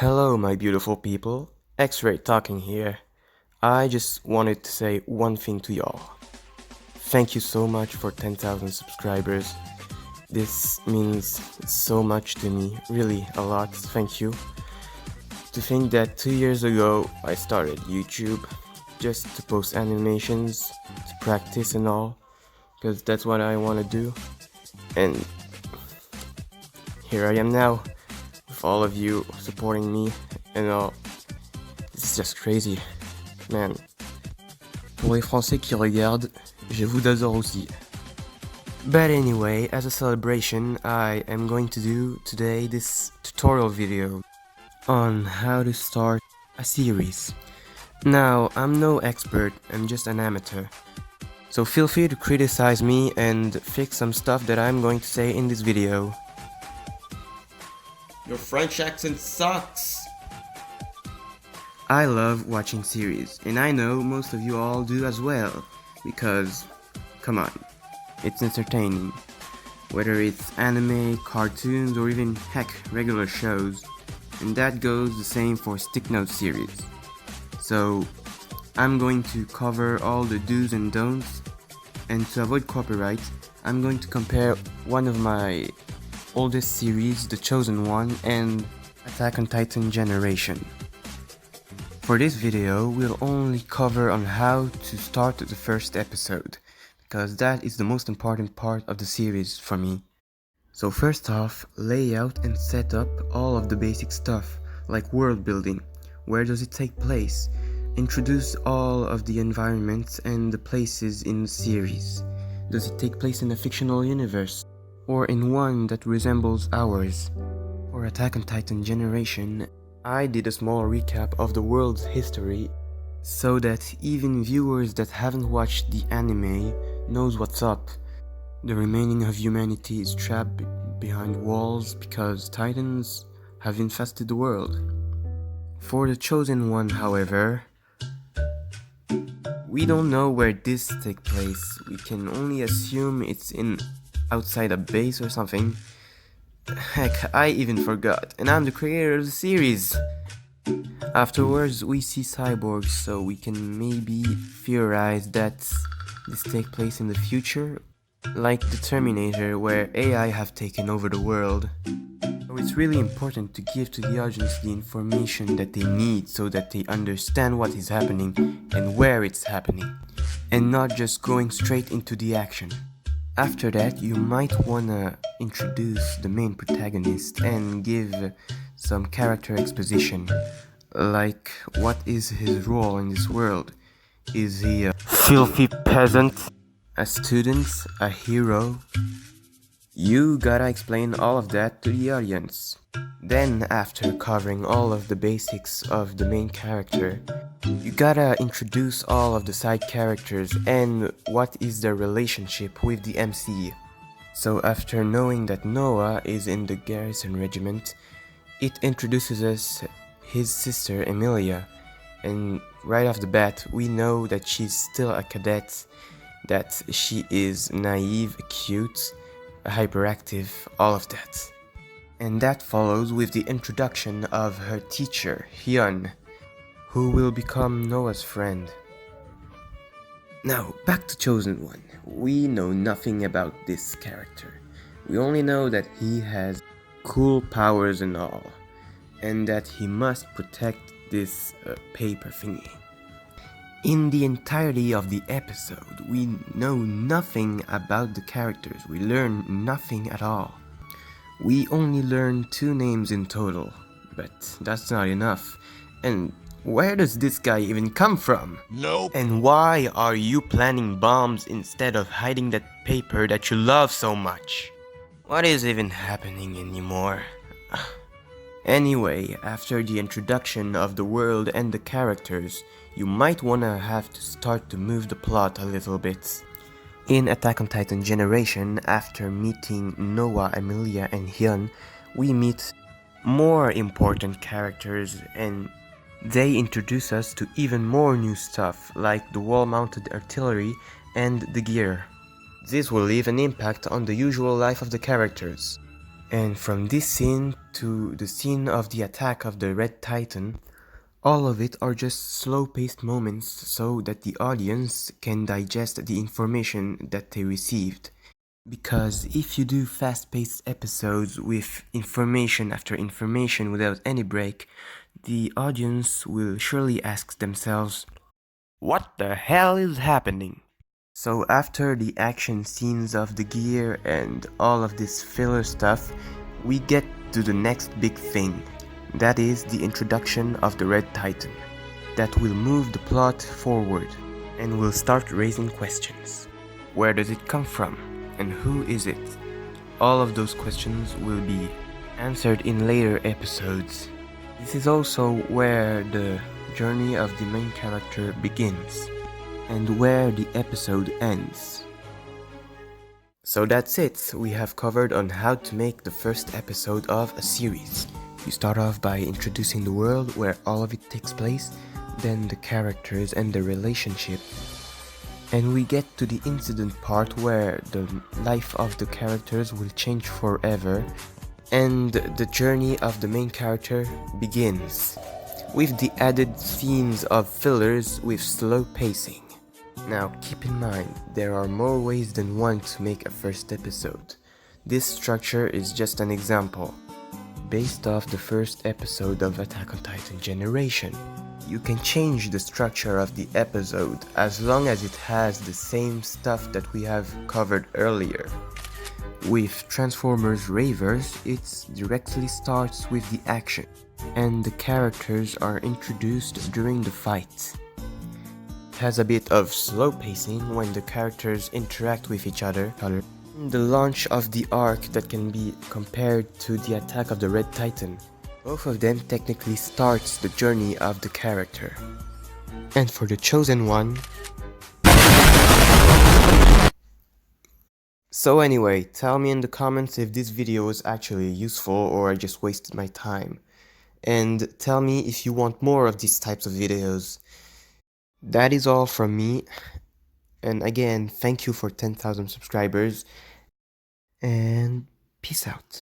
Hello, my beautiful people. X-Ray talking here. I just wanted to say one thing to y'all. Thank you so much for 10,000 subscribers. This means so much to me, really a lot. Thank you. To think that 2 years ago I started YouTube just to post animations, to practice and all, because that's what I want to do. And here I am now, with all of you supporting me and all. This is just crazy, man. Pour les Français qui regardent, je vous adore aussi. But anyway, as a celebration, I am going to do today this tutorial video on how to start a series. Now, I'm no expert, I'm just an amateur. So feel free to criticize me and fix some stuff that I'm going to say in this video. Your French accent sucks! I love watching series, and I know most of you all do as well, because, come on, it's entertaining. Whether it's anime, cartoons, or even, heck, regular shows. And that goes the same for Sticknodes series. So, I'm going to cover all the do's and don'ts, and to avoid copyright, I'm going to compare one of my oldest series, The Chosen One, and Attack on Titan Generation. For this video, we'll only cover on how to start the first episode, because that is the most important part of the series for me. So first off, lay out and set up all of the basic stuff, like world building. Where does it take place? Introduce all of the environments and the places in the series. Does it take place in a fictional universe? Or in one that resembles ours? For Attack on Titan Generation, I did a small recap of the world's history so that even viewers that haven't watched the anime knows what's up. The remaining of humanity is trapped behind walls because Titans have infested the world. For the Chosen One, however, we don't know where this takes place. We can only assume it's outside a base or something. Heck, I even forgot, and I'm the creator of the series. Afterwards, we see cyborgs, so we can maybe theorize that this takes place in the future, like the Terminator, where AI have taken over the world. So it's really important to give to the audience the information that they need so that they understand what is happening and where it's happening, and not just going straight into the action. After that, you might wanna introduce the main protagonist and give some character exposition, like what is his role in this world. Is he a filthy peasant? A student? A hero? You gotta explain all of that to the audience. Then, after covering all of the basics of the main character, you gotta introduce all of the side characters and what is their relationship with the MC. So after knowing that Noah is in the Garrison Regiment, it introduces us his sister Emilia, and right off the bat we know that she's still a cadet, that she is naive, cute, hyperactive, all of that. And that follows with the introduction of her teacher, Hyun, who will become Noah's friend. Now, back to Chosen One. We know nothing about this character. We only know that he has cool powers and all, and that he must protect this paper thingy. In the entirety of the episode, we know nothing about the characters. We learn nothing at all. We only learn 2 names in total, but that's not enough. And where does this guy even come from? Nope. And why are you planning bombs instead of hiding that paper that you love so much? What is even happening anymore? Anyway, after the introduction of the world and the characters, you might wanna have to start to move the plot a little bit. In Attack on Titan Generation, after meeting Noah, Emilia, and Hyun, we meet more important characters, and they introduce us to even more new stuff, like the wall-mounted artillery and the gear. This will leave an impact on the usual life of the characters. And from this scene to the scene of the attack of the Red Titan, all of it are just slow-paced moments so that the audience can digest the information that they received. Because if you do fast-paced episodes with information after information without any break, the audience will surely ask themselves, "What the hell is happening?" So after the action scenes of the gear and all of this filler stuff, we get to the next big thing. That is the introduction of the Red Titan. That will move the plot forward and will start raising questions. Where does it come from? And who is it? All of those questions will be answered in later episodes. This is also where the journey of the main character begins, and where the episode ends. So that's it, we have covered on how to make the first episode of a series. You start off by introducing the world where all of it takes place, then the characters and the relationship. And we get to the incident part where the life of the characters will change forever, and the journey of the main character begins, with the added scenes of fillers with slow pacing. Now keep in mind, there are more ways than one to make a first episode. This structure is just an example, based off the first episode of Attack on Titan Generation. You can change the structure of the episode as long as it has the same stuff that we have covered earlier. With Transformers Ravers, it directly starts with the action, and the characters are introduced during the fight. It has a bit of slow pacing when the characters interact with each other. The launch of the arc that can be compared to the attack of the Red Titan. Both of them technically starts the journey of the character. And for the chosen one... So anyway, tell me in the comments if this video was actually useful or I just wasted my time. And tell me if you want more of these types of videos. That is all from me. And again, thank you for 10,000 subscribers. And peace out.